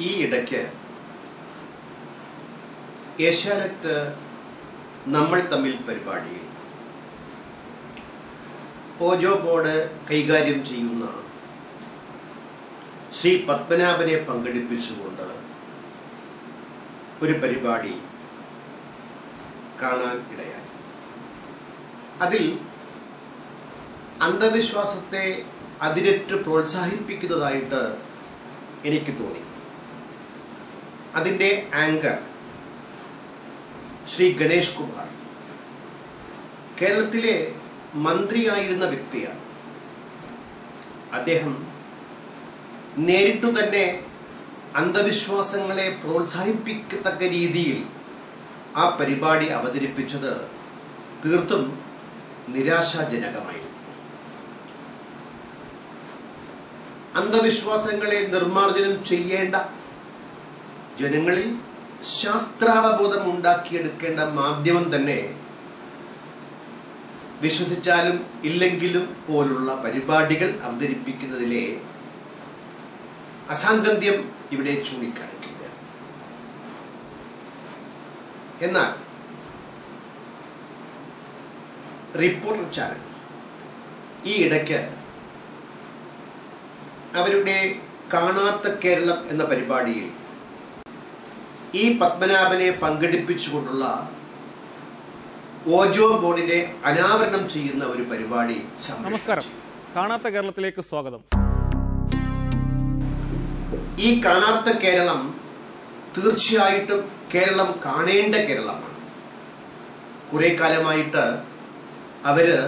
ഈ ഇടയ്ക്ക് ഏഷ്യാനെറ്റ് നമ്മൾ തമ്മിൽ പരിപാടിയിൽ ഓജോ ബോർഡ് കൈകാര്യം ചെയ്യുന്ന ശ്രീ പത്മനാഭനെ പങ്കെടുപ്പിച്ചുകൊണ്ട് ഒരു പരിപാടി കാണാൻ ഇടയായി. അതിൽ അന്ധവിശ്വാസത്തെ അതിരറ്റ് പ്രോത്സാഹിപ്പിക്കുന്നതായിട്ട് എനിക്ക് തോന്നി. അതിൻ്റെ ആങ്കർ ശ്രീ ഗണേഷ് കുമാർ കേരളത്തിലെ മന്ത്രിയായിരുന്ന വ്യക്തിയാണ്. അദ്ദേഹം നേരിട്ടു തന്നെ അന്ധവിശ്വാസങ്ങളെ പ്രോത്സാഹിപ്പിക്കത്തക്ക രീതിയിൽ ആ പരിപാടി അവതരിപ്പിച്ചത് തീർത്തും നിരാശാജനകമായിരുന്നു. അന്ധവിശ്വാസങ്ങളെ നിർമ്മാർജ്ജനം ചെയ്യേണ്ട, ജനങ്ങളിൽ ശാസ്ത്രാവബോധം ഉണ്ടാക്കിയെടുക്കേണ്ട മാധ്യമം തന്നെ വിശ്വസിച്ചാലും ഇല്ലെങ്കിലും പോലുള്ള പരിപാടികൾ അവതരിപ്പിക്കുന്നതിലെ അസാംഗത്യം ഇവിടെ ചൂണ്ടിക്കാണിക്കുക. എന്നാൽ റിപ്പോർട്ടർ ചാനൽ ഈ ഇടയ്ക്ക് അവരുടെ കാണാത്ത കേരളം എന്ന പരിപാടിയിൽ ഈ പത്മനാഭനെ പങ്കെടുപ്പിച്ചുകൊണ്ടുള്ള ഓജോ ബോർഡിനെ അനാവരണം ചെയ്യുന്ന ഒരു പരിപാടി. നമസ്കാരം, കാണാത്ത കേരളത്തിലേക്ക് സ്വാഗതം. ഈ കാണാത്ത കേരളം തീർച്ചയായിട്ടും കേരളം കാണേണ്ട കേരളമാണ്. കുറെ കാലമായിട്ട് അവര്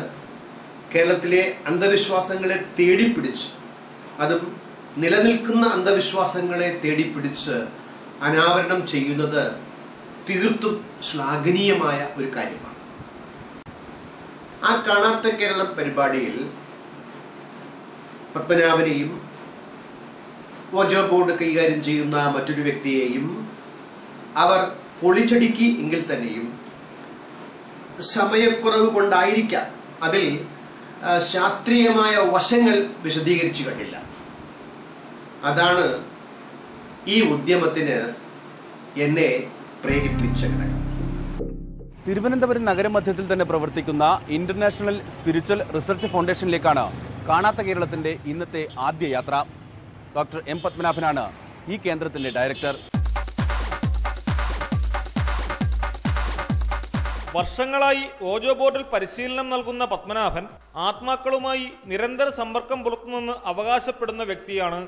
കേരളത്തിലെ അന്ധവിശ്വാസങ്ങളെ തേടിപ്പിടിച്ച്, അതും നിലനിൽക്കുന്ന അന്ധവിശ്വാസങ്ങളെ തേടിപ്പിടിച്ച് അനാവരണം ചെയ്യുന്നത് തീർത്തും ശ്ലാഘനീയമായ ഒരു കാര്യമാണ്. ആ കാണാത്ത കേരളം പരിപാടിയിൽ പത്മനാഭനെയും ഓജോ ബോർഡ് കൈകാര്യം ചെയ്യുന്ന മറ്റൊരു വ്യക്തിയെയും അവർ പൊളിച്ചടുക്കി എങ്കിൽ തന്നെയും സമയക്കുറവ് കൊണ്ടായിരിക്കാം അതിൽ ശാസ്ത്രീയമായ വശങ്ങൾ വിശദീകരിച്ചു കണ്ടില്ല. അതാണ് ഈ ഉദ്യമത്തിന് എന്നെ പ്രേരിപ്പിച്ച ഘടകം. തിരുവനന്തപുരം നഗരമധ്യത്തിൽ തന്നെ പ്രവർത്തിക്കുന്ന ഇന്റർനാഷണൽ സ്പിരിച്വൽ റിസർച്ച് ഫൗണ്ടേഷനിലേക്കാണ് കാണാത്ത കേരളത്തിന്റെ ഇന്നത്തെ ആദ്യ യാത്ര. ഡോക്ടർ എം പത്മനാഭനാണ് ഈ കേന്ദ്രത്തിന്റെ ഡയറക്ടർ. വർഷങ്ങളായി ഓജോ ബോർഡിൽ പരിശീലനം നൽകുന്ന പത്മനാഭൻ ആത്മാക്കളുമായി നിരന്തര സമ്പർക്കം പുലർത്തുന്നെന്ന് അവകാശപ്പെടുന്ന വ്യക്തിയാണ്.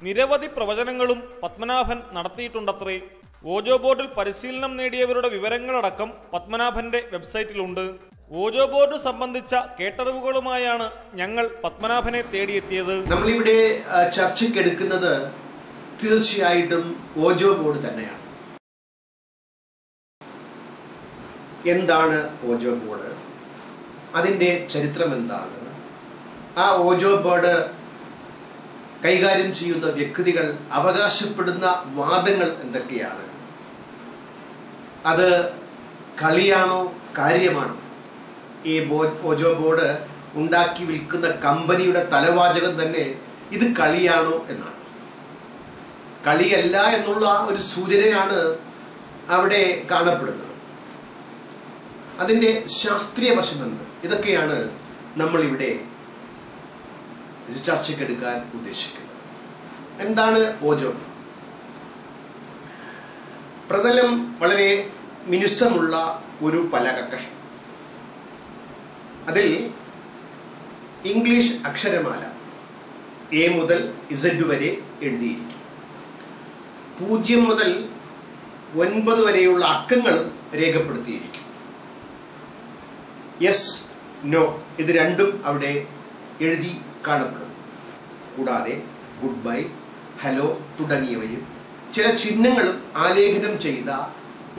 നിരവധി പ്രവചനങ്ങളും പത്മനാഭൻ നടത്തിയിട്ടുണ്ടത്രേ. ഓജോ ബോർഡിൽ പരിശീലനം നേടിയവരുടെ വിവരങ്ങളടക്കം പത്മനാഭന്റെ വെബ്സൈറ്റിലുണ്ട്. ഓജോ ബോർഡ് സംബന്ധിച്ച കേട്ടറിവുകളുമായാണ് ഞങ്ങൾ പത്മനാഭനെ തേടിയെത്തിയത്. നമ്മളിവിടെ ചർച്ചയ്ക്കെടുക്കുന്നത് തീർച്ചയായിട്ടും ഓജോ ബോർഡ് തന്നെയാണ്. എന്താണ് ഓജോ ബോർഡ്? അതിൻ്റെ ചരിത്രം എന്താണ്? ആ ഓജോ ബോർഡ് കൈകാര്യം ചെയ്യുന്ന വ്യക്തികൾ അവകാശപ്പെടുന്ന വാദങ്ങൾ എന്തൊക്കെയാണ്? അത് കളിയാണോ കാര്യമാണോ? ഈ ഓജോ ബോർഡ് ഉണ്ടാക്കി വിൽക്കുന്ന കമ്പനിയുടെ തലവാചകം തന്നെ ഇത് കളിയാണോ എന്നാണ്. കളിയല്ല എന്നുള്ള ഒരു സൂചനയാണ് അവിടെ കാണപ്പെടുന്നത്. അതിൻ്റെ ശാസ്ത്രീയ വശമെന്ന് ഇതൊക്കെയാണ് നമ്മളിവിടെ ചർച്ചയ്ക്കെടുക്കാൻ ഉദ്ദേശിക്കുന്നത്. എന്താണ് ഓജോ? പ്രതലം വളരെ മിനുസമുള്ള ഒരു പലക കഷ്ണം. അതിൽ ഇംഗ്ലീഷ് അക്ഷരമാല എ മുതൽ ഇസഡ് വരെ എഴുതിയിരിക്കും. 0 മുതൽ 9 വരെയുള്ള അക്കങ്ങളും രേഖപ്പെടുത്തിയിരിക്കും. യെസ്, നോ ഇത് രണ്ടും അവിടെ എഴുതി കാണപ്പെടുന്നു. കൂടാതെ ഗുഡ് ബൈ, ഹലോ തുടങ്ങിയവയും ചില ചിഹ്നങ്ങളും ആലേഖനം ചെയ്ത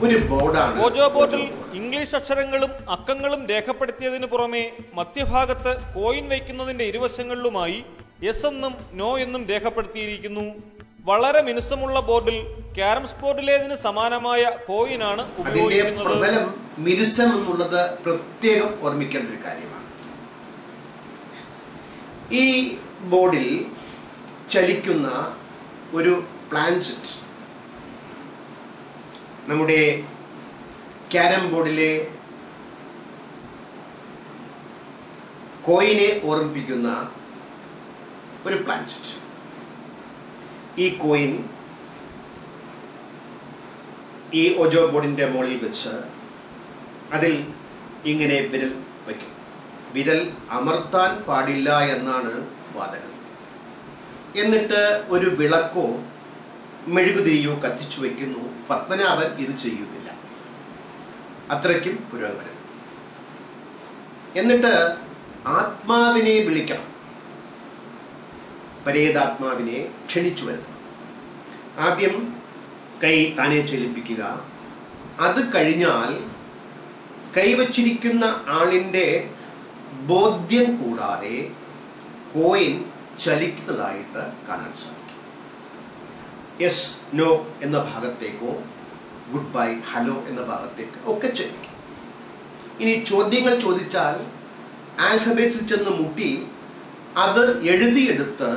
ഒരു ബോർഡാണ്. ഓജോ ബോർഡിൽ ഇംഗ്ലീഷ് അക്ഷരങ്ങളും അക്കങ്ങളും രേഖപ്പെടുത്തിയതിനു പുറമെ മധ്യഭാഗത്ത് കോയിൻ വയ്ക്കുന്നതിന്റെ ഇരുവശങ്ങളിലുമായി യെസ് എന്നും നോ എന്നും രേഖപ്പെടുത്തിയിരിക്കുന്നു. വളരെ മിനുസമുള്ള ബോർഡിൽ ക്യാരംസ് ബോർഡിലേതിന് സമാനമായ കോയിനാണ് ഉപയോഗിക്കുന്നത്. മിനുസം എന്നുള്ളത് പ്രത്യേകം ഓർമ്മിക്കേണ്ട ഒരു കാര്യമാണ്. ഈ ബോർഡിൽ ചലിക്കുന്ന ഒരു പ്ലാൻസെറ്റ് നമ്മുടെ ക്യാരം ബോർഡിലെ കോയിനെ ഓർമ്മിപ്പിക്കുന്ന ഒരു പ്ലാൻസെറ്റ്. ഈ കോയിൻ ഈ ഓജോ ബോർഡിന്റെ മുകളിൽ വെച്ച് അതിൽ ഇങ്ങനെ വിരൽ വയ്ക്കും. വിരൽ അമർത്താൻ പാടില്ല എന്നാണ് വാദഗതി. എന്നിട്ട് ഒരു വിളക്കോ മെഴുകുതിരിയോ കത്തിച്ചു വയ്ക്കുന്നു. പത്മനാഭൻ ഇത് ചെയ്യുന്നില്ല, അത്രയ്ക്കും പുരോഗമനം. എന്നിട്ട് ആത്മാവിനെ വിളിക്കണം, പരേതാത്മാവിനെ ക്ഷണിച്ചു വരുത്തണം. ആദ്യം കൈ താനെ ചലിപ്പിക്കുക. അത് കഴിഞ്ഞാൽ കൈവച്ചിരിക്കുന്ന ആളിൻ്റെ ബോധ്യം കൂടാതെ കോയിൻ ചലിക്കുന്നതായിട്ട് കാണാൻ സാധിക്കും. യെസ് നോ എന്ന ഭാഗത്തേക്കോ ഗുഡ് ബൈ ഹലോ എന്ന ഭാഗത്തേക്ക് ഒക്കെ ചലിക്കും. ഇനി ചോദ്യങ്ങൾ ചോദിച്ചാൽ ആൽഫബറ്റ്സിൽ ചെന്ന് മുട്ടി അത് എഴുതിയെടുത്ത്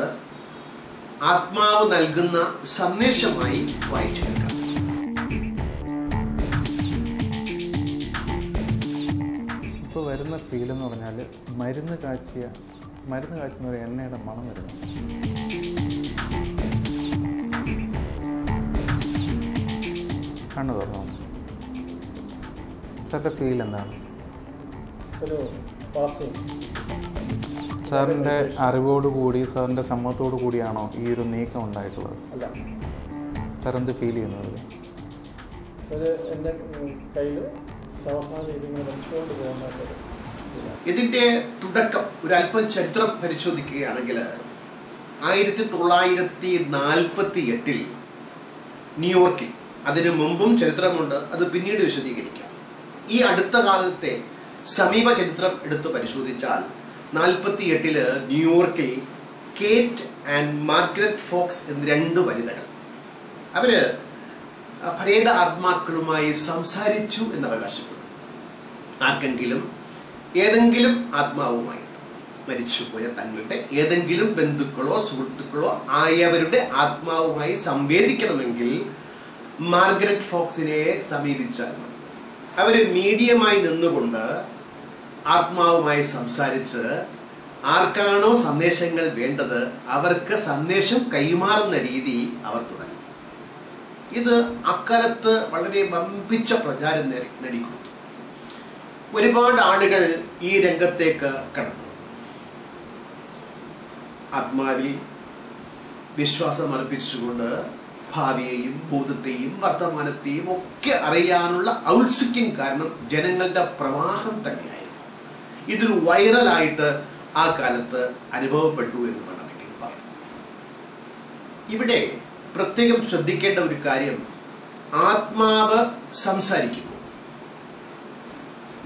ആത്മാവ് നൽകുന്ന സന്ദേശമായി വായിച്ചെടുക്കാം. ഇപ്പോൾ വരുന്ന ഫീൽ എന്ന് പറഞ്ഞാൽ മരുന്ന് കാച്ചുന്ന ഒരു എണ്ണയുടെ മണം വരുന്നു. കണ്ണു തുറന്നു. സാറിൻ്റെ ഫീൽ എന്താണ്? സാറിൻ്റെ അറിവോടുകൂടി സാറിൻ്റെ സമ്മതത്തോടു കൂടിയാണോ ഈ ഒരു നീക്കം ഉണ്ടായിട്ടുള്ളത്? സാർ എന്ത് ഫീൽ ചെയ്യുന്നത്? ഇതിന്റെ തുടക്കം ഒരല്പം ചരിത്രം പരിശോധിക്കുകയാണെങ്കിൽ 1948 ന്യൂയോർക്കിൽ, അതിനു മുമ്പും ചരിത്രമുണ്ട്, അത് പിന്നീട് വിശദീകരിക്കാം. ഈ അടുത്ത കാലത്തെ സമീപ ചരിത്രം എടുത്ത് പരിശോധിച്ചാൽ 48 ന്യൂയോർക്കിൽ കേറ്റ് ആൻഡ് മാർഗരറ്റ് ഫോക്സ് എന്ന 2 വനിതകൾ അവര് പരേത ആത്മാക്കളുമായി സംസാരിച്ചു എന്ന് അവകാശപ്പെടുന്നു. ആർക്കെങ്കിലും ഏതെങ്കിലും ആത്മാവുമായിട്ട് മരിച്ചുപോയ തങ്ങളുടെ ഏതെങ്കിലും ബന്ധുക്കളോ സുഹൃത്തുക്കളോ ആയവരുടെ ആത്മാവുമായി സംവേദിക്കണമെങ്കിൽ മാർഗരറ്റ് ഫോക്സിനെ സമീപിച്ചാൽ മതി. അവര് മീഡിയമായി നിന്നുകൊണ്ട് ആത്മാവുമായി സംസാരിച്ച് ആർക്കാണോ സന്ദേശങ്ങൾ വേണ്ടത് അവർക്ക് സന്ദേശം കൈമാറുന്ന രീതി അവർ തുടങ്ങി. ഇത് അക്കാലത്ത് വളരെ വമ്പിച്ച പ്രചാരം നേടിക്കൊടുത്തു. ഒരുപാട് ആളുകൾ ഈ രംഗത്തേക്ക് കടന്നു. ആത്മാവിൽ വിശ്വാസം അർപ്പിച്ചുകൊണ്ട് ഭാവിയെയും ഭൂതത്തെയും വർത്തമാനത്തെയും ഒക്കെ അറിയാനുള്ള ഔത്സുക്യം കാരണം ജനങ്ങളുടെ പ്രവാഹം തന്നെയായിരുന്നു. ഇതൊരു വൈറലായിട്ട് ആ കാലത്ത് അനുഭവപ്പെട്ടു എന്ന് വേണമെങ്കിൽ പറയാം. ഇവിടെ പ്രത്യേകം ശ്രദ്ധിക്കേണ്ട ഒരു കാര്യം, ആത്മാവ് സംസാരിക്കുന്നു.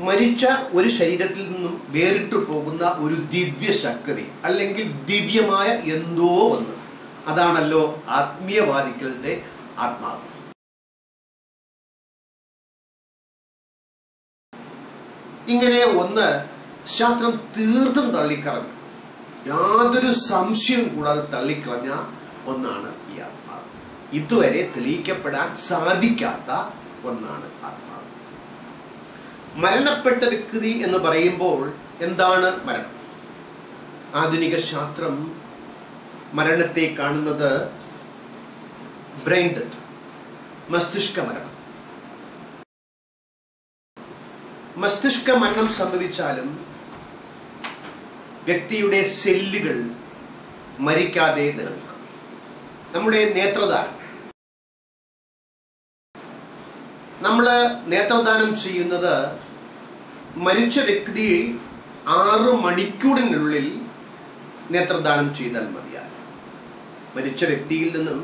മരിച്ച ഒരു ശരീരത്തിൽ നിന്നും വേറിട്ടു പോകുന്ന ഒരു ദിവ്യ ശക്തി അല്ലെങ്കിൽ ദിവ്യമായ എന്തോ ഒന്ന്, അതാണല്ലോ ആത്മീയവാദികളുടെ ആത്മാവ്. ഇങ്ങനെ ഒന്ന് ശാസ്ത്രം തീർത്തും തള്ളിക്കളഞ്ഞു, യാതൊരു സംശയവും കൂടാതെ തള്ളിക്കളഞ്ഞ ഒന്നാണ് ഈ ആത്മാവ്. ഇതുവരെ തെളിയിക്കപ്പെടാൻ സാധിക്കാത്ത ഒന്നാണ് ആത്മാവ്. മരണപ്പെട്ട വ്യക്തി എന്ന് പറയുമ്പോൾ എന്താണ് മരണം? ആധുനിക ശാസ്ത്രം മരണത്തെ കാണുന്നത് ബ്രെയിൻ ഡെത്ത്, മസ്തിഷ്ക മരണം. മസ്തിഷ്ക മരണം സംഭവിച്ചാലും വ്യക്തിയുടെ സെല്ലുകൾ മരിക്കാതെ നിലനിൽക്കും. നമ്മുടെ നേത്രദാനം, നമ്മൾ നേത്രദാനം ചെയ്യുന്നത് മരിച്ച വ്യക്തി 6 മണിക്കൂറിനുള്ളിൽ നേത്രദാനം ചെയ്താൽ മതിയാണ്. മരിച്ച വ്യക്തിയിൽ നിന്നും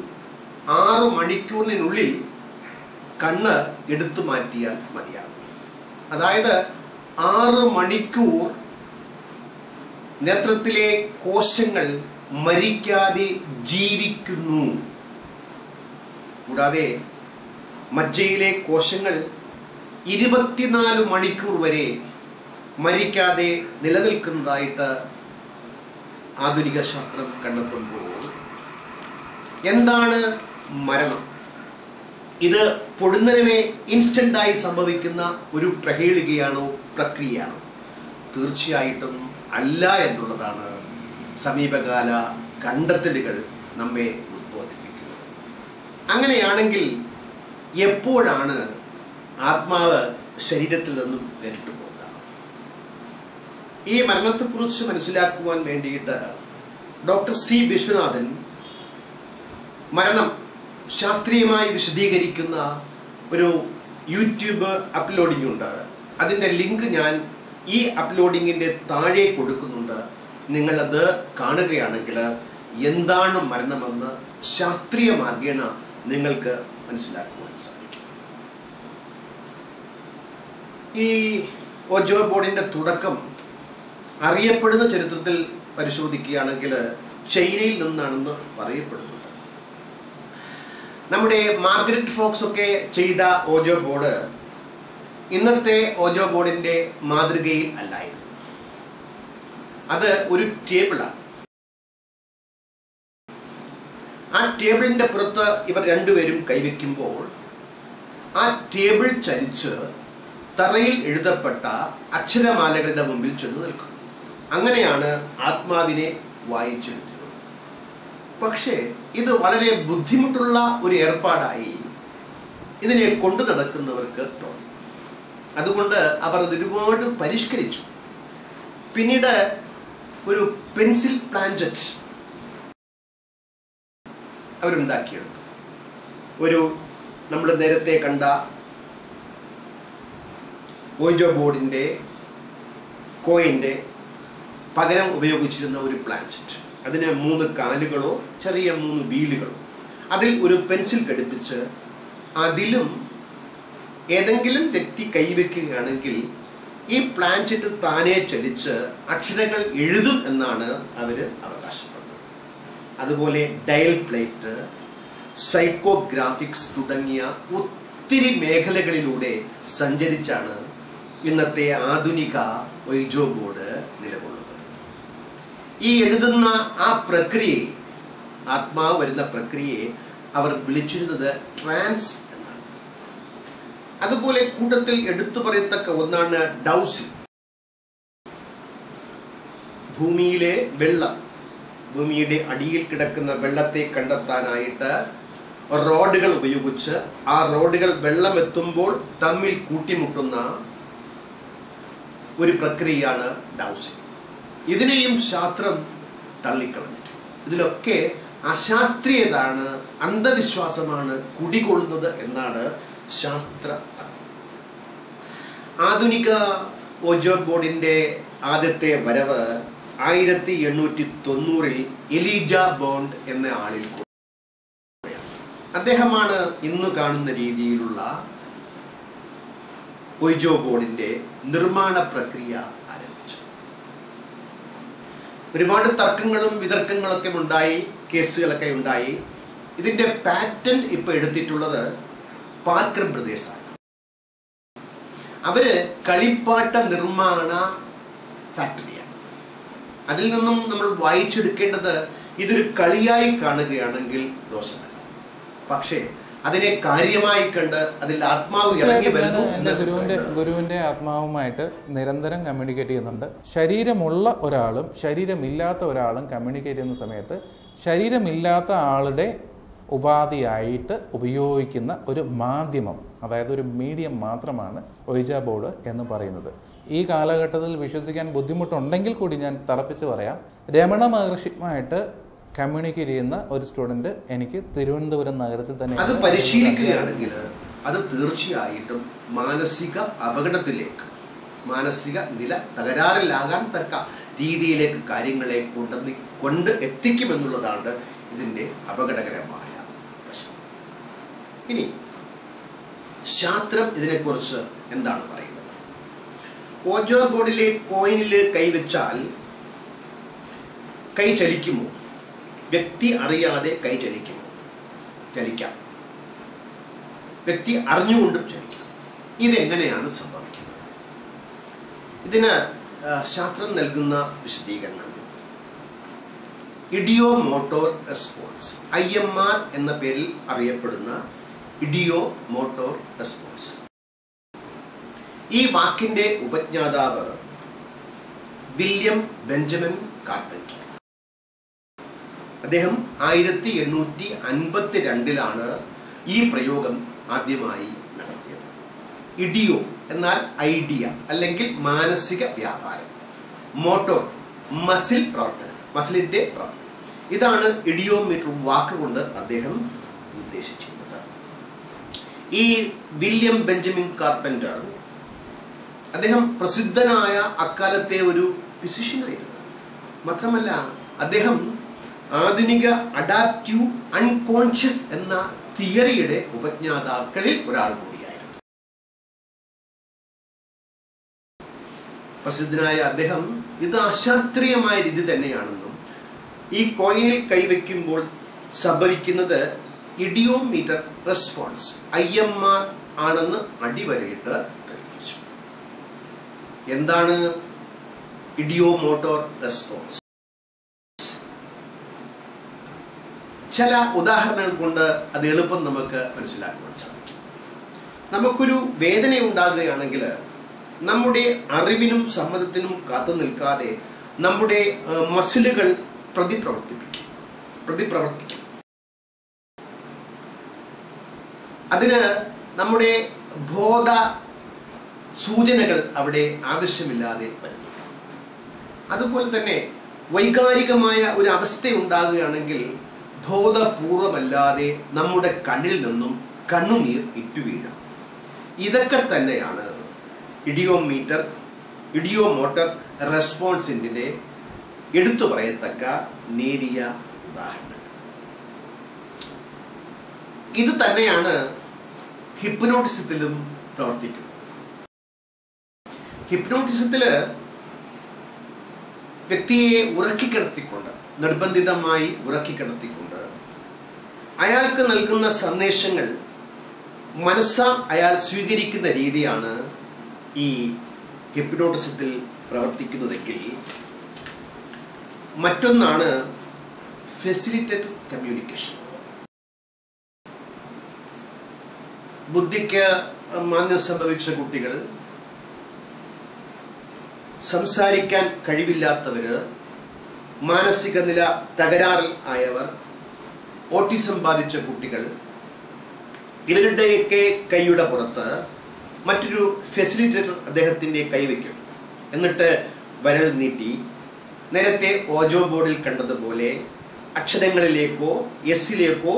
6 മണിക്കൂറിനുള്ളിൽ കണ്ണ് എടുത്തു മാറ്റിയാൽ മതിയാകും. അതായത് 6 മണിക്കൂർ നേത്രത്തിലെ കോശങ്ങൾ മരിക്കാതെ ജീവിക്കുന്നു. കൂടാതെ മജ്ജയിലെ കോശങ്ങൾ 24 മണിക്കൂർ വരെ മരിക്കാതെ നിലനിൽക്കുന്നതായിട്ട് ആധുനിക ശാസ്ത്രം കണ്ടെത്തുമ്പോൾ എന്താണ് മരണം? ഇത് പൊടുന്നനവേ ഇൻസ്റ്റന്റായി സംഭവിക്കുന്ന ഒരു പ്രഹേളികയാണോ, പ്രക്രിയയാണോ? തീർച്ചയായിട്ടും അല്ല എന്നുള്ളതാണ് സമീപകാല കണ്ടെത്തലുകൾ നമ്മെ ഉദ്ബോധിപ്പിക്കുന്നത്. അങ്ങനെയാണെങ്കിൽ എപ്പോഴാണ് ആത്മാവ് ശരീരത്തിൽ നിന്നും വേറിട്ടു പോകുക? ഈ മരണത്തെക്കുറിച്ച് മനസ്സിലാക്കുവാൻ വേണ്ടിയിട്ട് ഡോക്ടർ സി വിശ്വനാഥൻ മരണം ശാസ്ത്രീയമായി വിശദീകരിക്കുന്ന ഒരു യൂട്യൂബ് അപ്ലോഡിംഗ് ഉണ്ട്. അതിൻ്റെ ലിങ്ക് ഞാൻ ഈ അപ്ലോഡിങ്ങിൻ്റെ താഴെ കൊടുക്കുന്നുണ്ട്. നിങ്ങളത് കാണുകയാണെങ്കിൽ എന്താണ് മരണമെന്ന് ശാസ്ത്രീയ മാർഗേണ നിങ്ങൾക്ക് മനസ്സിലാക്കുവാൻ സാധിക്കും. ഈ ഓജോ ബോർഡിൻ്റെ തുടക്കം അറിയപ്പെടുന്ന ചരിത്രത്തിൽ പരിശോധിക്കുകയാണെങ്കിൽ ചൈനയിൽ നിന്നാണെന്ന് പറയപ്പെടുന്നുണ്ട്. നമ്മുടെ മാർഗരറ്റ് ഫോക്സ് ഒക്കെ ചെയ്ത ഓജോ ബോർഡ് ഇന്നത്തെ ഓജോ ബോർഡിന്റെ മാതൃകയിൽ അല്ലായിരുന്നു. അത് ഒരു ടേബിളാണ്. ആ ടേബിളിന്റെ പുറത്ത് ഇവർ രണ്ടുപേരും കൈവയ്ക്കുമ്പോൾ ആ ടേബിൾ ചലിച്ച് തറയിൽ എഴുതപ്പെട്ട അക്ഷരമാലകളുടെ മുമ്പിൽ ചെന്ന് നിൽക്കും. അങ്ങനെയാണ് ആത്മാവിനെ വായിച്ചെടുത്തത്. പക്ഷേ ഇത് വളരെ ബുദ്ധിമുട്ടുള്ള ഒരു ഏർപ്പാടായി ഇതിനെ കൊണ്ടു നടക്കുന്നവർക്ക് തോന്നി. അതുകൊണ്ട് അവർ അത് ഒരുപാട് പരിഷ്കരിച്ചു. പിന്നീട് ഒരു പെൻസിൽ പ്ലാഞ്ചറ്റ് അവരുണ്ടാക്കിയെടുത്തു. ഒരു നമ്മൾ നേരത്തെ കണ്ട ഓജോ ബോർഡിന്റെ കോയിന്റെ പകരം ഉപയോഗിച്ചിരുന്ന ഒരു പ്ലാഞ്ചറ്റ്. അതിന് 3 കാലുകളോ ചെറിയ 3 വീലുകളോ, അതിൽ ഒരു പെൻസിൽ ഘടിപ്പിച്ച് അതിലും ഏതെങ്കിലും വ്യക്തി കൈവയ്ക്കുകയാണെങ്കിൽ ഈ പ്ലാഞ്ചറ്റ് താനെ ചലിച്ച് അക്ഷരങ്ങൾ എഴുതും എന്നാണ് അവര് അവകാശപ്പെടുന്നത്. അതുപോലെ ഡയൽ പ്ലേറ്റ്, സൈക്കോഗ്രാഫിക്സ് തുടങ്ങിയ ഒത്തിരി മേഖലകളിലൂടെ സഞ്ചരിച്ചാണ് ഇന്നത്തെ ആധുനിക ഓജോ ബോർഡ് നിലകൊള്ളുന്നത്. ഈ എഴുതുന്ന ആ പ്രക്രിയയെ, ആത്മാവ് വരുന്ന പ്രക്രിയയെ അവർ വിളിച്ചിരുന്നത് ട്രാൻസ് എന്നാണ്. അതുപോലെ കൂട്ടത്തിൽ എടുത്തു പറയത്തക്ക ഒന്നാണ് ഡൗസിംഗ്. ഭൂമിയിലെ വെള്ളം, ഭൂമിയുടെ അടിയിൽ കിടക്കുന്ന വെള്ളത്തെ കണ്ടെത്താനായിട്ട് റോഡുകൾ ഉപയോഗിച്ച് ആ റോഡുകൾ വെള്ളം എത്തുമ്പോൾ തമ്മിൽ കൂട്ടിമുട്ടുന്ന ഒരു പ്രക്രിയയാണ് ഡൗസിംഗ്. ഇതിനെയും ശാസ്ത്രം തള്ളിക്കളഞ്ഞിട്ടു. ഇതിലൊക്കെ അശാസ്ത്രീയതാണ്, അന്ധവിശ്വാസമാണ് കുടികൊള്ളുന്നത് എന്നാണ് ശാസ്ത്ര. ആധുനിക ഓജോ ബോർഡിന്റെ ആദ്യത്തെ വരവ് 1890 എലീജ ബോണ്ട് എന്ന ആളിൽ. അദ്ദേഹമാണ് ഇന്ന് കാണുന്ന രീതിയിലുള്ള ഓജോ ബോർഡിന്റെ നിർമ്മാണ പ്രക്രിയ ആരംഭിച്ചത്. ഒരുപാട് തർക്കങ്ങളും വിതർക്കങ്ങളൊക്കെ ഉണ്ടായി, കേസുകളൊക്കെ ഉണ്ടായി. ഇതിന്റെ പാറ്റന്റ് ഇപ്പൊ എടുത്തിട്ടുള്ളത് പാർക്കർ ബ്രദേഴ്സാണ്. അവര് കളിപ്പാട്ട നിർമ്മാണ ഫാക്ടറിയാണ്. അതിൽ നിന്നും നമ്മൾ വായിച്ചെടുക്കേണ്ടത് ഇതൊരു കളിയായി കാണുകയാണെങ്കിൽ ദോഷമല്ല, പക്ഷേ അതിനെ കാര്യമായി കണ്ട് അതിൽ ആത്മാവ് ഇറങ്ങി വരുന്നു. ഗുരുവിന്റെ ആത്മാവുമായിട്ട് നിരന്തരം കമ്മ്യൂണിക്കേറ്റ് ചെയ്യുന്നുണ്ട്. ശരീരമുള്ള ഒരാളും ശരീരമില്ലാത്ത ഒരാളും കമ്മ്യൂണിക്കേറ്റ് ചെയ്യുന്ന സമയത്ത് ശരീരമില്ലാത്ത ആളുടെ ഉപാധിയായിട്ട് ഉപയോഗിക്കുന്ന ഒരു മാധ്യമം, അതായത് ഒരു മീഡിയം മാത്രമാണ് ഓജോ ബോർഡ് എന്ന് പറയുന്നത്. ഈ കാലഘട്ടത്തിൽ വിശ്വസിക്കാൻ ബുദ്ധിമുട്ടുണ്ടെങ്കിൽ കൂടി ഞാൻ തറപ്പിച്ച് പറയാം, രമണ മഹർഷിയുമായിട്ട് കമ്മ്യൂണിക്കേറ്റ് ചെയ്യുന്ന ഒരു സ്റ്റുഡന്റ് എനിക്ക് തിരുവനന്തപുരം നഗരത്തിൽ തന്നെ അത് പരിശീലിക്കുകയാണെങ്കിൽ അത് തീർച്ചയായിട്ടും മാനസിക അപകടത്തിലേക്ക്, മാനസിക നില തകരാറിലാകാൻ തക്ക രീതിയിലേക്ക് കാര്യങ്ങളെ കൊണ്ട് എത്തിക്കുമെന്നുള്ളതാണ് ഇതിന്റെ അപകടകരമായ വശം. ഇനി ശാസ്ത്രം ഇതിനെക്കുറിച്ച് എന്താണ് പറയുന്നത്? ഓജോ ബോർഡിലെ കോയിനിൽ കൈവച്ചാൽ കൈ ചലിക്കുമോ? വ്യക്തി അറിയാതെ കൈ ചലിക്കുമോ? ചലിക്കാം. വ്യക്തി അറിഞ്ഞുകൊണ്ടും ചലിക്കാം. ഇതെങ്ങനെയാണ് സംഭവിക്കുന്നത്? ഇതിന് ശാസ്ത്രം നൽകുന്ന വിശദീകരണം ഇഡിയോ മോട്ടോർ റെസ്പോൺസ്, IMR എന്ന പേരിൽ അറിയപ്പെടുന്ന ഇഡിയോ മോട്ടോർ റെസ്പോൺസ്. ഈ വാക്കിന്റെ ഉപജ്ഞാതാവ് വില്യം ബെഞ്ചമിൻ കാർപെൻറ്റർ. അദ്ദേഹം 1852 ഈ പ്രയോഗം ആദ്യമായി നടത്തിയത്. ഇഡിയോ എന്നാൽ ഐഡിയ അല്ലെങ്കിൽ മാനസിക വ്യാപാരം, മോട്ടോർ മസിൽ പ്രവർത്തനം, മസിലിന്റെ പ്രവർത്തനം. ഇതാണ് ഇഡിയോമീറ്റർ വാക്കുകൊണ്ട് അദ്ദേഹം ഉദ്ദേശിച്ചിരുന്നത്. ഈ വില്യം ബെഞ്ചമിൻ കാർപെൻറ്റർ അദ്ദേഹം പ്രസിദ്ധനായ അക്കാലത്തെ ഒരു ഫിസിഷ്യനായിരുന്നു. മാത്രമല്ല അദ്ദേഹം ആധുനിക അഡാപ്റ്റീവ് അൺകോൺഷ്യസ് എന്ന തിയറിയുടെ ഉപജ്ഞാതാക്കളിൽ ഒരാൾ കൂടിയായിരുന്നു. പ്രസിദ്ധനായ അദ്ദേഹം ഇത് അശാസ്ത്രീയമായ രീതി തന്നെയാണെന്നും ഈ കോയിനിൽ കൈവയ്ക്കുമ്പോൾ സംഭവിക്കുന്നത് ഇഡിയോമീറ്റർ റെസ്പോൺസ് IMR ആണെന്ന് അടിവരയിട്ട് തെളിയിച്ചു. എന്താണ് ഇഡിയോമോട്ടോർ റെസ്പോൺസ്? ചില ഉദാഹരണങ്ങൾ കൊണ്ട് അത് എളുപ്പം നമുക്ക് മനസ്സിലാക്കുവാൻ സാധിക്കും. നമുക്കൊരു വേദന ഉണ്ടാകുകയാണെങ്കിൽ നമ്മുടെ അറിവിനും സമ്മതത്തിനും കാത്തു നിൽക്കാതെ നമ്മുടെ മസിലുകൾ പ്രതിപ്രവർത്തിക്കും. അതിന് നമ്മുടെ ബോധ സൂചനകൾ അവിടെ ആവശ്യമില്ലാതെ വരുന്നു. അതുപോലെ തന്നെ വൈകാരികമായ ഒരു അവസ്ഥ ഉണ്ടാകുകയാണെങ്കിൽ ബോധപൂർവമല്ലാതെ നമ്മുടെ കണ്ണിൽ നിന്നും കണ്ണുനീർ ഇറ്റുവീഴാം. ഇതൊക്കെ തന്നെയാണ് ഇഡിയോമോട്ടർ റെസ്പോൺസിന്റെ എടുത്തു പറയത്തക്ക നേരിയ ഉദാഹരണം. ഇത് തന്നെയാണ് ഹിപ്നോട്ടിസത്തിലും പ്രവർത്തിക്കുന്നത്. ഹിപ്നോട്ടിസത്തില് വ്യക്തിയെ ഉറക്കിക്കിടത്തിക്കൊണ്ട്, നിർബന്ധിതമായി ഉറക്കിക്കിടത്തിക്കൊണ്ട് അയാൾക്ക് നൽകുന്ന സന്ദേശങ്ങൾ അയാൾ സ്വീകരിക്കുന്ന രീതിയാണ് ഈ ഹിപ്നോട്ടിസത്തിൽ പ്രവർത്തിക്കുന്നതെങ്കിൽ, മറ്റൊന്നാണ് ഫെസിലിറ്റേറ്റഡ് കമ്മ്യൂണിക്കേഷൻ. ബുദ്ധിക്ക് മാന്ദ്യം സംഭവിച്ച കുട്ടികൾ, സംസാരിക്കാൻ കഴിവില്ലാത്തവര്, മാനസിക നില തകരാറിൽ ആയവർ, ഓട്ടിസം ബാധിച്ച കുട്ടികൾ, ഇവരുടെയൊക്കെ കൈയുടെ പുറത്ത് മറ്റൊരു ഫെസിലിറ്റേറ്റർ അദ്ദേഹത്തിന്റെ കൈവയ്ക്കും. എന്നിട്ട് വിരൽ നീട്ടി നേരത്തെ ഓജോ ബോർഡിൽ കണ്ടതുപോലെ അക്ഷരങ്ങളിലേക്കോ എസ്സിലേക്കോ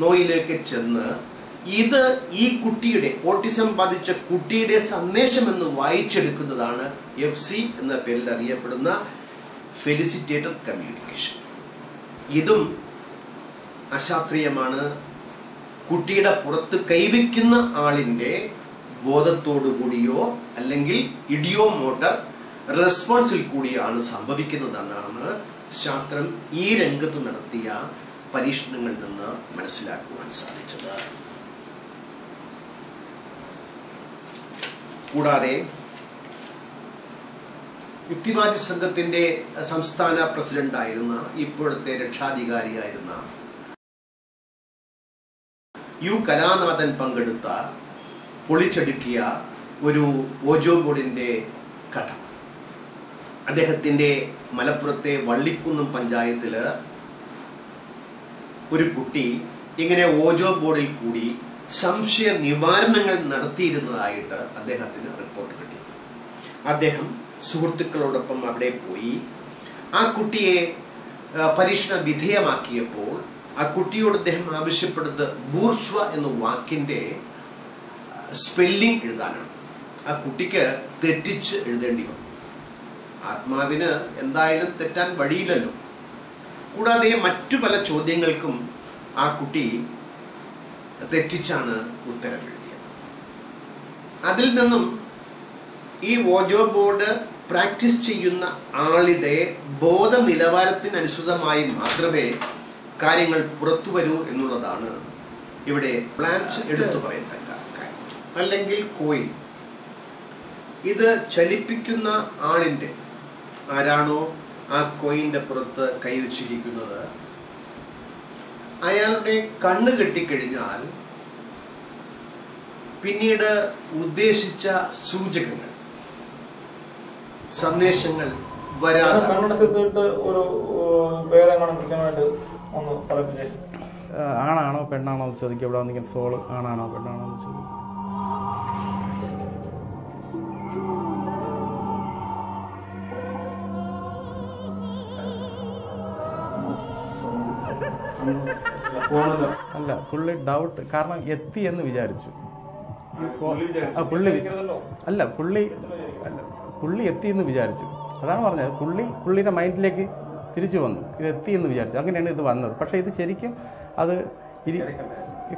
നോയിലേക്ക് ചെന്ന് ഇത് ഈ കുട്ടിയുടെ, ഓട്ടിസം ബാധിച്ച കുട്ടിയുടെ സന്ദേശമെന്ന് വായിച്ചെടുക്കുന്നതാണ് FC എന്ന പേരിൽ അറിയപ്പെടുന്ന ഫെസിലിറ്റേറ്റഡ് കമ്മ്യൂണിക്കേഷൻ. ഇതും അശാസ്ത്രീയമാണ്. കുട്ടിയുടെ പുറത്ത് കൈവയ്ക്കുന്ന ആളിന്റെ ബോധത്തോടു കൂടിയോ അല്ലെങ്കിൽ ഇഡിയോമോട്ടർ റെസ്പോൺസിൽ കൂടിയാണ് സംഭവിക്കുന്നതെന്നാണ് ശാസ്ത്രം ഈ രംഗത്ത് നടത്തിയ പരീക്ഷണങ്ങളിൽ നിന്ന് മനസ്സിലാക്കുവാൻ സാധിച്ചത്. കൂടാതെ യുക്തിവാദി സംഘത്തിന്റെ സംസ്ഥാന പ്രസിഡന്റായിരുന്ന, ഇപ്പോഴത്തെ രക്ഷാധികാരിയായിരുന്ന U കലാനാഥൻ പങ്കെടുത്ത, പൊളിച്ചടുക്കിയ ഒരു ഓജോ ബോർഡിന്റെ കഥ. അദ്ദേഹത്തിന്റെ മലപ്പുറത്തെ വള്ളിക്കുന്നം പഞ്ചായത്തില് ഒരു കുട്ടി ഇങ്ങനെ ഓജോ ബോർഡിൽ കൂടി സംശയ നിവാരണങ്ങൾ നടത്തിയിരുന്നതായിട്ട് അദ്ദേഹത്തിന് റിപ്പോർട്ട് കിട്ടി. അദ്ദേഹം സുഹൃത്തുക്കളോടൊപ്പം അവിടെ പോയി ആ കുട്ടിയെ പരീക്ഷണ വിധേയമാക്കിയപ്പോൾ ആ കുട്ടിയോട് അദ്ദേഹം ആവശ്യപ്പെടുന്നത് ബൂർഷ്വ എന്ന വാക്കിന്റെ സ്പെല്ലിംഗ് എഴുതാനാണ്. ആ കുട്ടിക്ക് തെറ്റിച്ച് എഴുതേണ്ടി വന്നു. ആത്മാവിന് എന്തായാലും തെറ്റാൻ വഴിയില്ലല്ലോ. കൂടാതെ മറ്റു പല ചോദ്യങ്ങൾക്കും ആ കുട്ടി തെറ്റിച്ചാണ് ഉത്തരം എഴുതിയത്. അതിൽ നിന്നും ഈ ഓജോ ബോർഡ് പ്രാക്ടീസ് ചെയ്യുന്ന ആളുടെ ബോധ നിലവാരത്തിനനുസൃതമായി മാത്രമേ കാര്യങ്ങൾ പുറത്തു വരൂ എന്നുള്ളതാണ് ഇവിടെ ബ്ലാഞ്ച് എടുത്തു പറയത്തക്ക കാര്യം. അല്ലെങ്കിൽ കോയിൻ, ഇത് ചലിപ്പിക്കുന്ന ആളിന്റെ, ആരാണോ ആ കോയിന്റെ പുറത്ത് കൈവച്ചിരിക്കുന്നത്, അയാളുടെ കണ്ണ് കെട്ടിക്കഴിഞ്ഞാൽ പിന്നീട് ഉദ്ദേശിച്ച സൂചകങ്ങൾ, സന്ദേശങ്ങൾ വരാതെ ഒരു പേരെങ്ങനെ കൃത്യമായിട്ട് ഒന്ന് കളക്ട് ആണാണോ പെണ്ണാണോ എന്ന് ചോദിക്കുക. ഇവിടെ വന്നിരിക്കുന്ന സോള് ആണാണോ പെണ്ണാണോ എന്ന് ചോദിക്കും. അല്ല, പുള്ളി ഡൗട്ട് കാരണം എത്തി എന്ന് വിചാരിച്ചു. പുള്ളി എത്തി എന്ന് വിചാരിച്ചു. അതാണ് പറഞ്ഞത്. പുള്ളിയുടെ മൈൻഡിലേക്ക് തിരിച്ചു വന്നു, ഇത് എത്തി എന്ന് വിചാരിച്ചു. അങ്ങനെയാണ് ഇത് വന്നത്. പക്ഷെ ഇത് ശരിക്കും അത്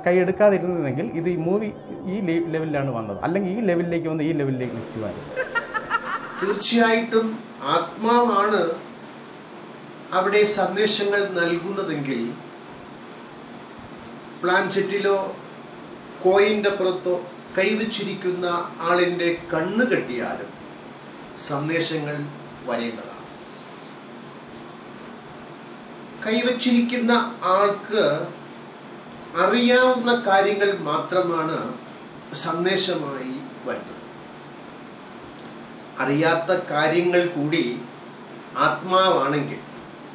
കൈയെടുക്കാതിരുന്നെങ്കിൽ ഇത് ഈ മൂവി ഈ ലെവലിലാണ് വന്നത്. അല്ലെങ്കിൽ ഈ ലെവലിലേക്ക് വന്ന് ഈ ലെവലിലേക്ക് നിൽക്കുമായിരുന്നു. തീർച്ചയായിട്ടും ആത്മാവാണ് അവിടെ സന്ദേശങ്ങൾ നൽകുന്നതെങ്കിൽ പ്ലാൻചെറ്റിലോ കോയിന്റെ പുറത്തോ കൈവച്ചിരിക്കുന്ന ആളിന്റെ കണ്ണ് കെട്ടിയാലും സന്ദേശങ്ങൾ വരേണ്ടതാണ്. കൈവച്ചിരിക്കുന്ന ആൾക്ക് അറിയാവുന്ന കാര്യങ്ങൾ മാത്രമാണ് സന്ദേശമായി വരുന്നത്. അറിയാത്ത കാര്യങ്ങൾ കൂടി ആത്മാവാണെങ്കിൽ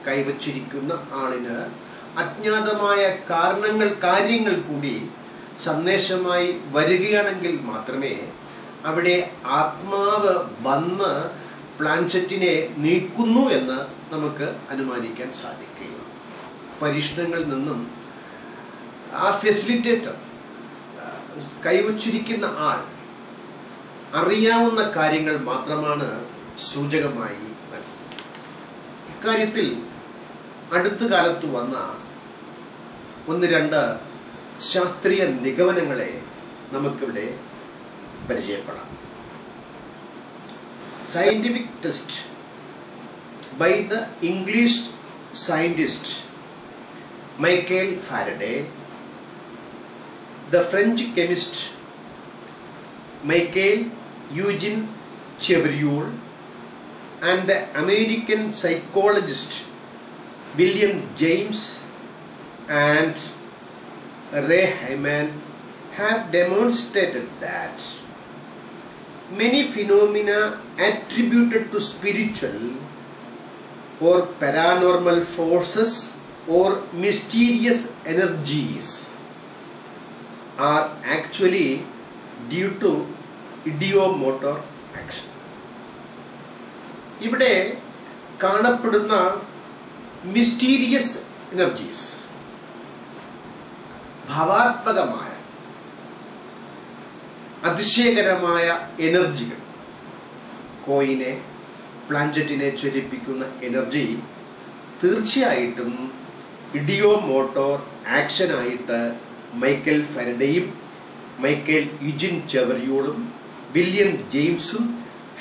കൈവച്ചിരിക്കുന്ന ആളിന് അജ്ഞാതമായ കാര്യങ്ങൾ കൂടി സന്ദേശമായി വരികയാണെങ്കിൽ മാത്രമേ അവിടെ ആത്മാവ് വന്ന് പ്ലാൻചെറ്റിനെ നീക്കുന്നു എന്ന് നമുക്ക് അനുമാനിക്കാൻ സാധിക്കുകയുള്ളൂ. പരീക്ഷണങ്ങളിൽ നിന്നും ആ ഫെസിലിറ്റേറ്റർ, കൈവച്ചിരിക്കുന്ന ആൾ അറിയാവുന്ന കാര്യങ്ങൾ മാത്രമാണ് സൂചകമായി നൽകുന്നത്. ഇക്കാര്യത്തിൽ അടുത്ത കാലത്ത് വന്ന 1-2 ശാസ്ത്രീയ നിഗമനങ്ങളെ നമുക്കിവിടെ പരിചയപ്പെടാം. Scientific test by the English scientist Michael Faraday, the French chemist Michael Eugene Chevreul, and the American psychologist William James and Ray Hyman have demonstrated that many phenomena attributed to spiritual or paranormal forces or mysterious energies are actually due to ideomotor action. ഇവിടെ കാണപ്പെടുന്ന mysterious energies, ഭാവാത്മകമായ അതിശയകരമായ എനർജികൾ, കോയിനെ പ്ലാൻചെറ്റിനെ ചലിപ്പിക്കുന്ന energy തീർച്ചയായിട്ടും ideomotor ആക്ഷനായിട്ട് Michael ഫാരഡേയും Michael Eugene ചെവറിയോളും William ജെയിംസും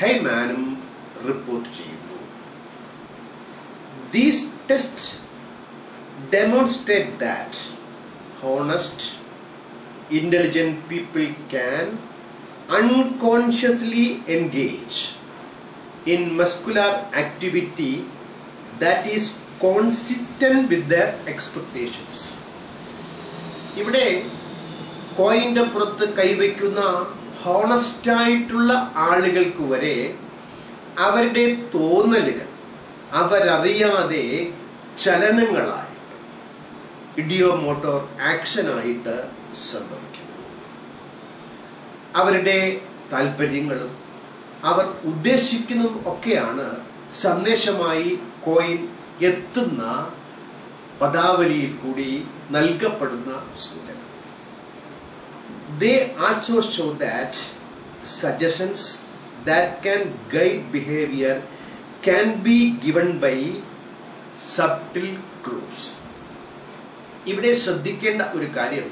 ഹൈമാനും റിപ്പോർട്ട് ചെയ്യുന്നു. These tests demonstrate that honest, intelligent people can unconsciously engage in muscular activity that is consistent with their expectations. ഇവിടെ കോയിന്റെ പുറത്ത് കൈവയ്ക്കുന്ന ഹോണസ്റ്റ് ആയിട്ടുള്ള ആളുകൾക്ക് വരെ അവരുടെ തോന്നലുകൾ അവരറിയാതെ ചലനങ്ങളായിട്ട് ഇഡിയോമോട്ടോർ ആക്ഷനായിട്ട് സംഭവിക്കുന്നു. അവരുടെ താല്പര്യങ്ങളും അവർ ഉദ്ദേശിക്കുന്നതും ഒക്കെയാണ് സന്ദേശമായി കോയിൻ എത്തുന്ന പദാവലിയിൽ കൂടി നൽകപ്പെടുന്ന സൂചന. They also show that suggestions that can guide behavior can be given by subtle clues. ഇവിടെ ശ്രദ്ധിക്കേണ്ട ഒരു കാര്യം,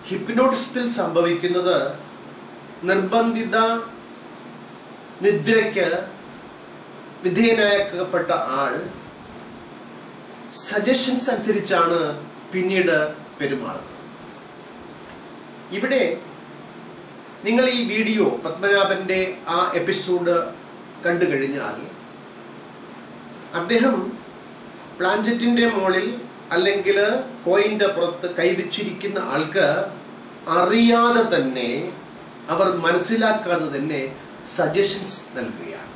ഹിപ്നോട്ടിസത്തിൽ സംഭവിക്കുന്നത് നിർബന്ധിത നിദ്രയ്ക്ക് വിധേയനാക്കപ്പെട്ട ആൾ സജഷൻസ് അനുസരിച്ചാണ് പിന്നീട് പെരുമാറുന്നത്. ഇവിടെ നിങ്ങൾ ഈ വീഡിയോ പത്മനാഭന്റെ ആ എപ്പിസോഡ് കണ്ടു കഴിഞ്ഞാൽ അദ്ദേഹം പ്ലാൻചെറ്റിന്റെ മുകളിൽ അല്ലെങ്കിൽ കോയിന്റെ പുറത്ത് കൈവച്ചിരിക്കുന്ന ആൾക്ക് അറിയാതെ തന്നെ, അവർ മനസ്സിലാക്കാതെ തന്നെ സജഷൻസ് നൽകുകയാണ്.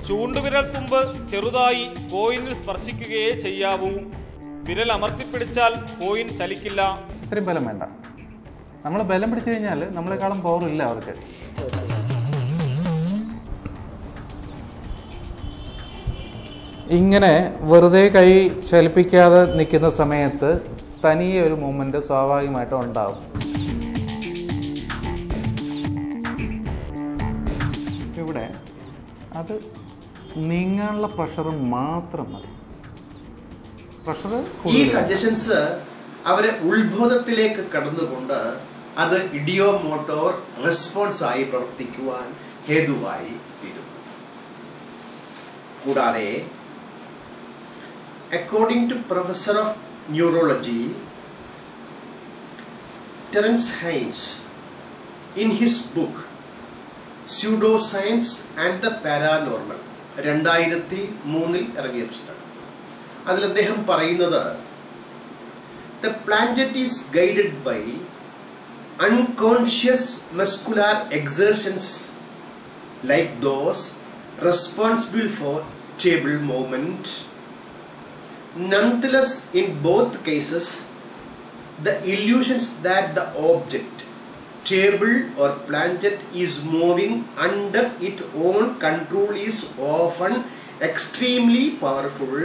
ചൂണ്ടുവിരൽ തുമ്പ് ചെറുതായി കോയിനിൽ സ്പർശിക്കുകയേ ചെയ്യാവൂ. വിരൽ അമർത്തിപ്പിടിച്ചാൽ കോയിൻ ചലിക്കില്ല. ഇത്രയും ബലം വേണ്ട. നമ്മൾ ബലം പിടിച്ചു കഴിഞ്ഞാൽ നമ്മളെക്കാളും പവറില്ല അവർക്ക്. ഇങ്ങനെ വെറുതെ കൈ ചലിപ്പിക്കാതെ നിൽക്കുന്ന സമയത്ത് തനിയെ ഒരു മൂവ്മെന്റ് സ്വാഭാവികമായിട്ടും ഉണ്ടാവും. ഇവിടെ അത് നീങ്ങാനുള്ള പ്രഷർ മാത്രം മതി. പ്രഷർ ഈ സജഷൻസ് അവരെ ഉത്ബോധത്തിലേക്ക് കടന്നുകൊണ്ട് അത് ഇഡിയോമോട്ടോർ റെസ്പോൺസ് ആയി പ്രവർത്തിക്കുവാൻ ഹേതുവായി തീരും. കൂടാതെ according to Professor of Neurology Terence Haynes in his book Pseudoscience and the Paranormal 2003 ഇറങ്ങിയ പുസ്തകം, അതിൽ അദ്ദേഹം പറയുന്നത് the planet is guided by unconscious muscular exertions like those responsible for table movement. Nonetheless, in both cases, the illusions that the object, table or planet is moving under its own control is often extremely powerful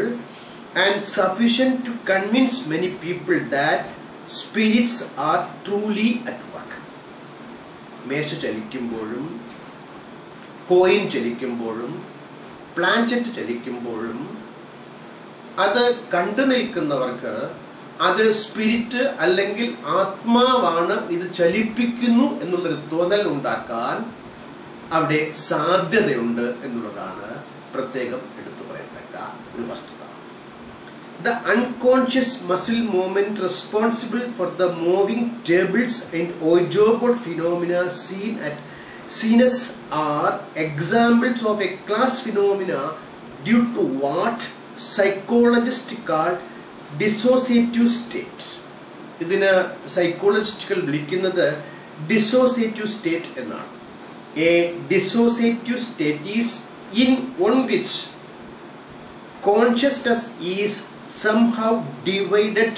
and sufficient to convince many people that spirits are truly at work. മേശ ചലിക്കുമ്പോഴും coin ചലിക്കുമ്പോഴും പ്ലാൻചെറ്റ് ചലിക്കുമ്പോഴും അത് കണ്ടു നിൽക്കുന്നവർക്ക് അത് spirit അല്ലെങ്കിൽ ആത്മാവാണ് ഇത് ചലിപ്പിക്കുന്നു എന്നുള്ളൊരു തോന്നൽ ഉണ്ടാക്കാൻ അവിടെ സാധ്യതയുണ്ട് എന്നുള്ളതാണ് പ്രത്യേകം എടുത്തു പറയത്തക്ക ഒരു വസ്തുത. The unconscious muscle movement responsible for the moving tables and Ouija phenomena seen as are examples of a class phenomena due to what psychologists call dissociative state. ഇതിന് സൈക്കോളജിസ്റ്റുകൾ വിളിക്കുന്നത് ഡിസോസിയേറ്റീവ് സ്റ്റേറ്റ് എന്നാണ്. A dissociative state is in one which consciousness is somehow divided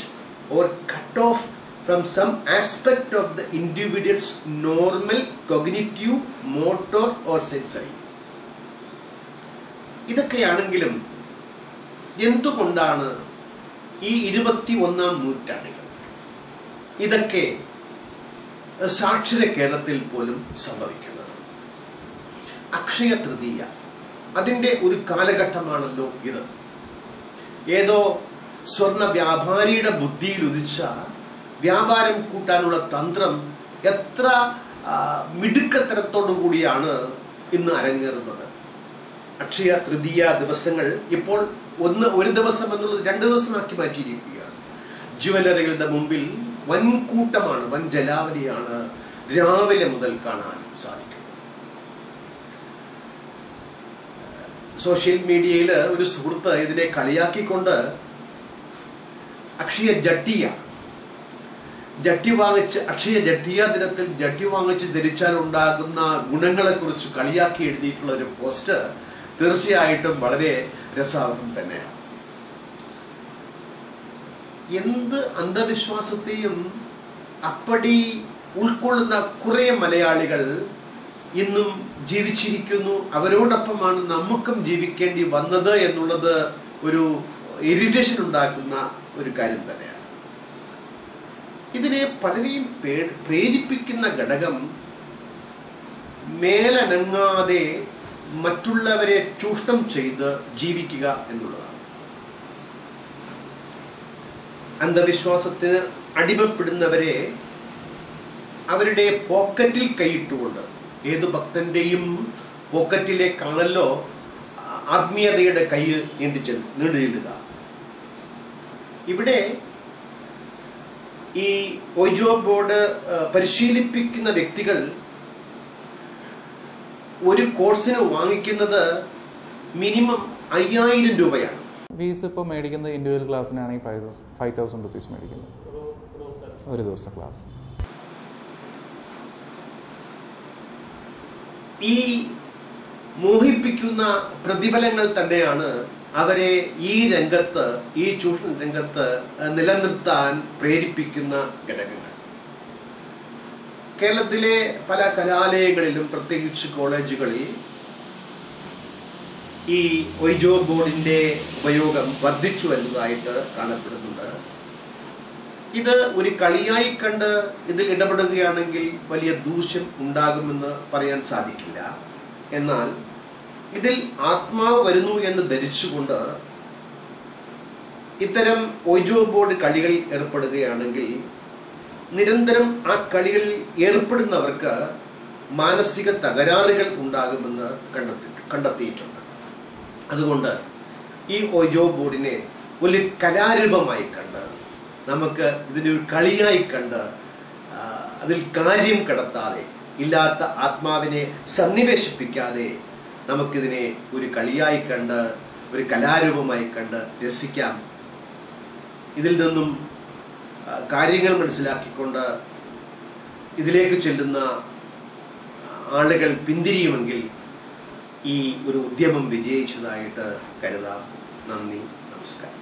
or cut off from some aspect of the individual's normal cognitive, motor or sensory. ഇതൊക്കെയാണെങ്കിലും എന്തുകൊണ്ടാണ് ഈ 21-ാം നൂറ്റാണ്ടിൽ ഇതൊക്കെ സാക്ഷര കേരളത്തിൽ പോലും സംഭവിക്കുന്നത്? അക്ഷയ തൃതീയ അതിൻ്റെ ഒരു കാലഘട്ടമാണല്ലോ ഇത്. ഏതോ സ്വർണ വ്യാപാരിയുടെ ബുദ്ധിയിൽ ഉദിച്ച വ്യാപാരം കൂട്ടാനുള്ള തന്ത്രം എത്ര മിടുക്കത്തരത്തോടു കൂടിയാണ് ഇന്ന് അരങ്ങേറുന്നത്. അക്ഷയ തൃതീയ ദിവസങ്ങൾ ഇപ്പോൾ ഒരു ദിവസം എന്നുള്ളത് 2 ദിവസമാക്കി മാറ്റിയിരിക്കുകയാണ്. ജുവലറികളുടെ മുമ്പിൽ വൻകൂട്ടമാണ്, വൻ ജലാവലിയാണ് രാവിലെ മുതൽ കാണാൻ സാധിക്കുന്നത്. സോഷ്യൽ മീഡിയയിൽ ഒരു സുഹൃത്ത് ഇതിനെ കളിയാക്കിക്കൊണ്ട് അക്ഷയ ജട്ടി വാങ്ങിച്ച് അക്ഷയ ജട്ടിയ ദിനത്തിൽ ജട്ടി വാങ്ങിച്ച് ധരിച്ചാൽ ഉണ്ടാകുന്ന ഗുണങ്ങളെ കുറിച്ച് കളിയാക്കി എഴുതിയിട്ടുള്ള ഒരു പോസ്റ്റ് തീർച്ചയായിട്ടും വളരെ രസാവഹം തന്നെയാണ്. എന്ത് അന്ധവിശ്വാസത്തെയും അപ്പടി ഉൾക്കൊള്ളുന്ന കുറെ മലയാളികൾ ഇന്നും ജീവിച്ചിരിക്കുന്നു. അവരോടൊപ്പമാണ് നമുക്കും ജീവിക്കേണ്ടി വന്നത് എന്നുള്ളത് ഒരു ഇറിറ്റേഷൻ ഉണ്ടാക്കുന്ന ഒരു കാര്യം തന്നെയാണ്. ഇതിനെ പലരെയും പ്രേരിപ്പിക്കുന്ന ഘടകം മേലനങ്ങാതെ മറ്റുള്ളവരെ ചൂഷണം ചെയ്ത് ജീവിക്കുക എന്നുള്ളതാണ്. അന്ധവിശ്വാസത്തിന് അടിമപ്പെടുന്നവരെ അവരുടെ പോക്കറ്റിൽ കൈയിട്ടുകൊണ്ട്, ഏത് ഭക്തന്റെയും പോക്കറ്റിലേക്കാണല്ലോ ആത്മീയതയുടെ കൈ നീണ്ടു ചെല്ലുക. ഇവിടെ ഈ ഓജോ ബോർഡ് പരിശീലിപ്പിക്കുന്ന വ്യക്തികൾ ഒരു കോഴ്സിന് വാങ്ങിക്കുന്നത് മിനിമം 5000 രൂപയാണ്. ഫീസ് ഇപ്പോൾ മേടിക്കുന്നത് ഇൻഡിവിജ്വൽ ക്ലാസ്സിനാണെങ്കിൽ 5,000 റുപ്പീസ് മേടിക്കുന്നത് ഒരു ദിവസം ക്ലാസ്. ഈ മോഹിപ്പിക്കുന്ന പ്രതിഫലങ്ങൾ തന്നെയാണ് അവരെ ഈ രംഗത്ത്, ഈ ട്യൂഷൻ രംഗത്ത് നിലനിർത്താൻ പ്രേരിപ്പിക്കുന്ന ഘടകങ്ങൾ. കേരളത്തിലെ പല കലാലയങ്ങളിലും പ്രത്യേകിച്ച് കോളേജുകളിൽ ഈ ഒയ്ജോ ബോർഡിന്റെ ഉപയോഗം വർദ്ധിച്ചു വരുന്നതായിട്ട് കാണപ്പെടുന്നുണ്ട്. ഇത് ഒരു കളിയായി കണ്ട് ഇതിൽ ഇടപെടുകയാണെങ്കിൽ വലിയ ദൂഷ്യം ഉണ്ടാകുമെന്ന് പറയാൻ സാധിക്കില്ല. എന്നാൽ ഇതിൽ ആത്മാവ് വരുന്നു എന്ന് ധരിച്ചുകൊണ്ട് ഇത്തരം ഒയ്ജോ ബോർഡ് കളികൾ ഏർപ്പെടുകയാണെങ്കിൽ നിരന്തരം ആ കളികളിൽ ഏർപ്പെടുന്നവർക്ക് മാനസിക തകരാറുകൾ ഉണ്ടാകുമെന്ന് കണ്ടെത്തിയിട്ടുണ്ട്. അതുകൊണ്ട് ഈ ഒയ്ജോ ബോർഡിനെ ഒരു കലാരൂപമായി കണ്ട്, നമുക്ക് ഇതിനെ ഒരു കളിയായി കണ്ട് അതിൽ കാര്യം കടത്താതെ, ഇല്ലാത്ത ആത്മാവിനെ സന്നിവേശിപ്പിക്കാതെ നമുക്കിതിനെ ഒരു കളിയായി കണ്ട്, ഒരു കലാരൂപമായി കണ്ട് രസിക്കാം. ഇതിൽ നിന്നും കാര്യങ്ങൾ മനസ്സിലാക്കിക്കൊണ്ട് ഇതിലേക്ക് ചെല്ലുന്ന ആളുകൾ പിന്തിരിയുമെങ്കിൽ ഈ ഒരു ഉദ്യമം വിജയിച്ചതായിട്ട് കരുതാം. നന്ദി, നമസ്കാരം.